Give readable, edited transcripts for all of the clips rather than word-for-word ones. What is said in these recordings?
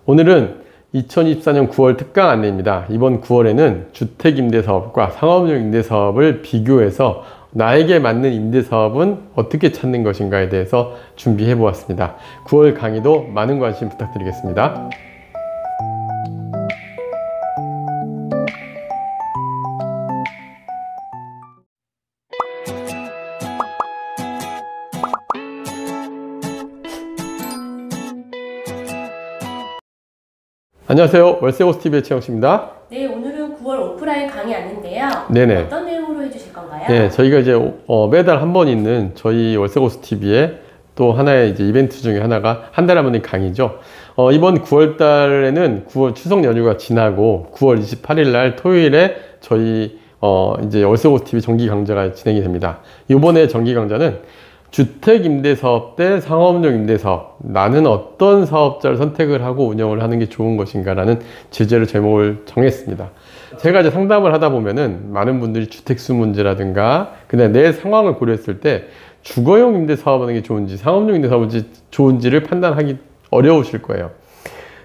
오늘은 2024년 9월 특강 안내입니다. 이번 9월에는 주택임대사업과 상업용 임대사업을 비교해서 나에게 맞는 임대사업은 어떻게 찾는 것인가에 대해서 준비해 보았습니다. 9월 강의도 많은 관심 부탁드리겠습니다. 안녕하세요. 월세호스TV의 최영식입니다. 네, 오늘은 9월 오프라인 강의 안내인데요. 네네. 어떤 내용으로 해주실 건가요? 네, 저희가 이제 매달 한 번 있는 저희 월세호스TV의 또 하나의 이제 이벤트 중에 하나가 한 달에 한 번의 강의죠. 이번 9월 달에는 9월 추석 연휴가 지나고 9월 28일 날 토요일에 저희 이제 월세호스TV 정기 강좌가 진행이 됩니다. 이번에 정기 강좌는 주택임대사업 대 상업용 임대사업, 나는 어떤 사업자를 선택을 하고 운영을 하는 게 좋은 것인가 라는 주제로 제목을 정했습니다. 제가 이제 상담을 하다 보면은 많은 분들이 주택수 문제라든가 그냥 내 상황을 고려했을 때 주거용 임대사업 하는 게 좋은지 상업용 임대사업이 좋은지를 판단하기 어려우실 거예요.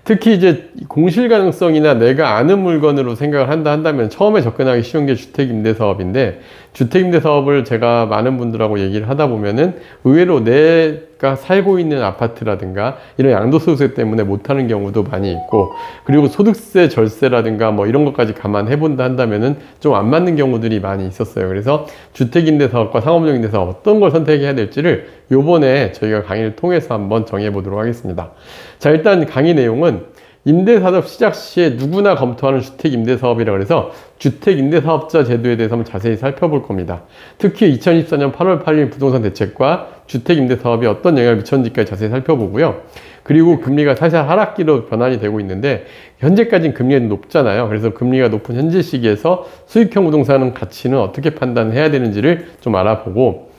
특히 이제 공실 가능성이나 내가 아는 물건으로 생각을 한다면 처음에 접근하기 쉬운 게 주택임대사업인데, 주택임대사업을 제가 많은 분들하고 얘기를 하다 보면은 의외로 내가 살고 있는 아파트라든가 이런 양도소득세 때문에 못하는 경우도 많이 있고, 그리고 소득세 절세라든가 뭐 이런 것까지 감안해 본다 한다면은 좀 안 맞는 경우들이 많이 있었어요. 그래서 주택임대사업과 상업용 임대사업 어떤 걸 선택해야 될지를 요번에 저희가 강의를 통해서 한번 정해 보도록 하겠습니다. 자, 일단 강의 내용은 임대사업 시작 시에 누구나 검토하는 주택임대사업이라 그래서 주택임대사업자 제도에 대해서 한번 자세히 살펴볼 겁니다. 특히 2024년 8월 8일 부동산 대책과 주택임대사업이 어떤 영향을 미쳤는지까지 자세히 살펴보고요. 그리고 금리가 사실 하락기로 변환이 되고 있는데 현재까지는 금리가 높잖아요. 그래서 금리가 높은 현재 시기에서 수익형 부동산 가치는 어떻게 판단해야 되는지를 좀 알아보고,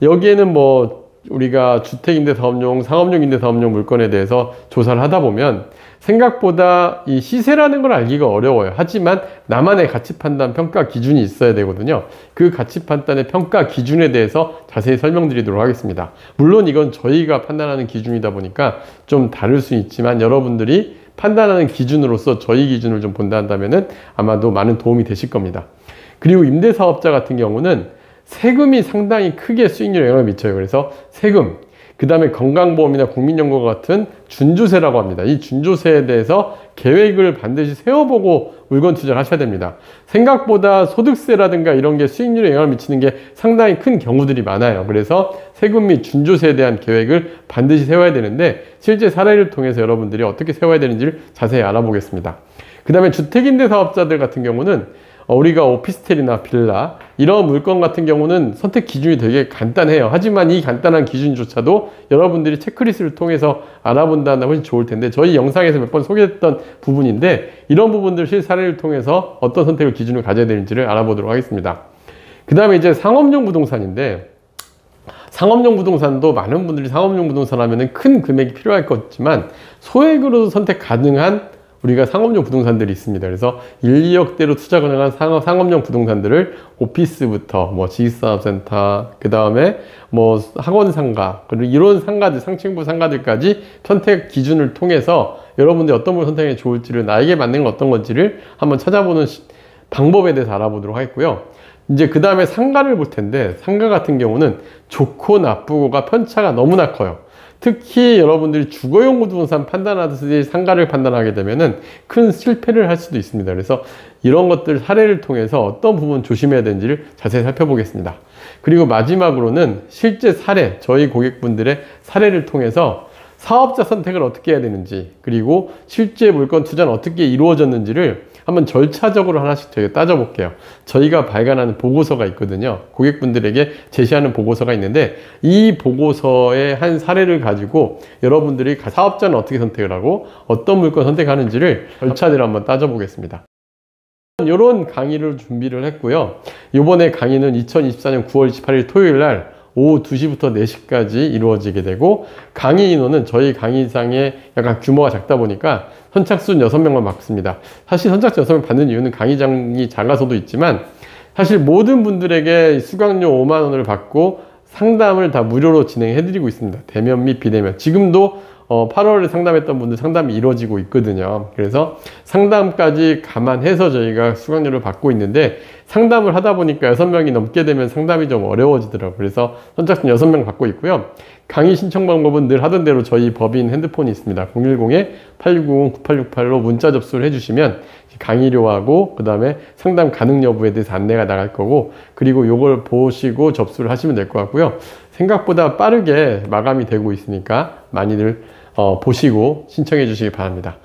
여기에는 뭐 우리가 주택임대사업용, 상업용 임대사업용 물건에 대해서 조사를 하다 보면 생각보다 이 시세라는 걸 알기가 어려워요. 하지만 나만의 가치 판단 평가 기준이 있어야 되거든요. 그 가치 판단의 평가 기준에 대해서 자세히 설명드리도록 하겠습니다. 물론 이건 저희가 판단하는 기준이다 보니까 좀 다를 수 있지만 여러분들이 판단하는 기준으로서 저희 기준을 좀 본다 한다면은 아마도 많은 도움이 되실 겁니다. 그리고 임대사업자 같은 경우는 세금이 상당히 크게 수익률에 영향을 미쳐요. 그래서 세금, 그 다음에 건강보험이나 국민연금 같은 준조세라고 합니다. 이 준조세에 대해서 계획을 반드시 세워보고 물건 투자를 하셔야 됩니다. 생각보다 소득세라든가 이런 게 수익률에 영향을 미치는 게 상당히 큰 경우들이 많아요. 그래서 세금 및 준조세에 대한 계획을 반드시 세워야 되는데, 실제 사례를 통해서 여러분들이 어떻게 세워야 되는지를 자세히 알아보겠습니다. 그 다음에 주택임대사업자들 같은 경우는 우리가 오피스텔이나 빌라 이런 물건 같은 경우는 선택 기준이 되게 간단해요. 하지만 이 간단한 기준조차도 여러분들이 체크리스트를 통해서 알아본다면 훨씬 좋을 텐데, 저희 영상에서 몇 번 소개했던 부분인데 이런 부분들 실사례를 통해서 어떤 선택을 기준을 가져야 되는지를 알아보도록 하겠습니다. 그 다음에 이제 상업용 부동산인데, 상업용 부동산도 많은 분들이 상업용 부동산 하면은 큰 금액이 필요할 것 같지만 소액으로도 선택 가능한 우리가 상업용 부동산들이 있습니다. 그래서 1, 2억대로 투자 가능한 상업용 부동산들을 오피스부터 뭐 지식산업센터, 그 다음에 뭐 학원 상가, 그리고 이런 상가들, 상층부 상가들까지 선택 기준을 통해서 여러분들이 어떤 걸 선택하는 게 좋을지를, 나에게 맞는 건 어떤 건지를 한번 찾아보는 방법에 대해서 알아보도록 하겠고요. 이제 그 다음에 상가를 볼 텐데, 상가 같은 경우는 좋고 나쁘고가 편차가 너무나 커요. 특히 여러분들이 주거용 부동산 판단하듯이 상가를 판단하게 되면은 큰 실패를 할 수도 있습니다. 그래서 이런 것들 사례를 통해서 어떤 부분 조심해야 되는지를 자세히 살펴보겠습니다. 그리고 마지막으로는 실제 사례, 저희 고객분들의 사례를 통해서 사업자 선택을 어떻게 해야 되는지, 그리고 실제 물건 투자는 어떻게 이루어졌는지를 한번 절차적으로 하나씩 저희가 따져볼게요. 저희가 발간하는 보고서가 있거든요. 고객분들에게 제시하는 보고서가 있는데, 이 보고서의 한 사례를 가지고 여러분들이 사업자는 어떻게 선택을 하고 어떤 물건 선택하는지를 절차대로 한번 따져보겠습니다. 이런 강의를 준비를 했고요. 이번에 강의는 2024년 9월 28일 토요일 날 오후 2시부터 4시까지 이루어지게 되고, 강의 인원은 저희 강의장의 약간 규모가 작다 보니까 선착순 6명만 받습니다. 사실 선착순 6명 받는 이유는 강의장이 작아서도 있지만, 사실 모든 분들에게 수강료 5만 원을 받고 상담을 다 무료로 진행해 드리고 있습니다. 대면 및 비대면. 지금도 8월에 상담했던 분들 상담이 이루어지고 있거든요. 그래서 상담까지 감안해서 저희가 수강료를 받고 있는데, 상담을 하다 보니까 6명이 넘게 되면 상담이 좀 어려워지더라고요. 그래서 선착순 6명 받고 있고요. 강의 신청 방법은 늘 하던 대로 저희 법인 핸드폰이 있습니다. 010-860-9868로 문자 접수를 해주시면 강의료하고 그 다음에 상담 가능 여부에 대해서 안내가 나갈 거고, 그리고 요걸 보시고 접수를 하시면 될 것 같고요. 생각보다 빠르게 마감이 되고 있으니까 많이들 보시고 신청해 주시기 바랍니다.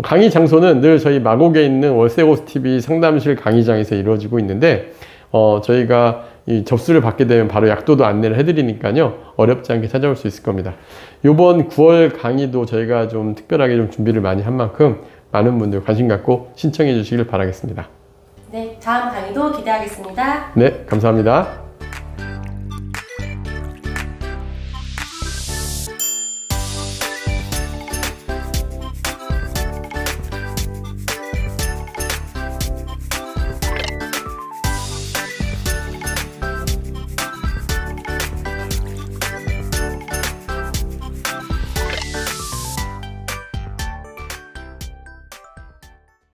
강의 장소는 늘 저희 마곡에 있는 월세고스TV 상담실 강의장에서 이루어지고 있는데, 저희가 이 접수를 받게 되면 바로 약도도 안내를 해드리니까요, 어렵지 않게 찾아올 수 있을 겁니다. 요번 9월 강의도 저희가 좀 특별하게 좀 준비를 많이 한 만큼 많은 분들 관심 갖고 신청해 주시길 바라겠습니다. 네, 다음 강의도 기대하겠습니다. 네, 감사합니다.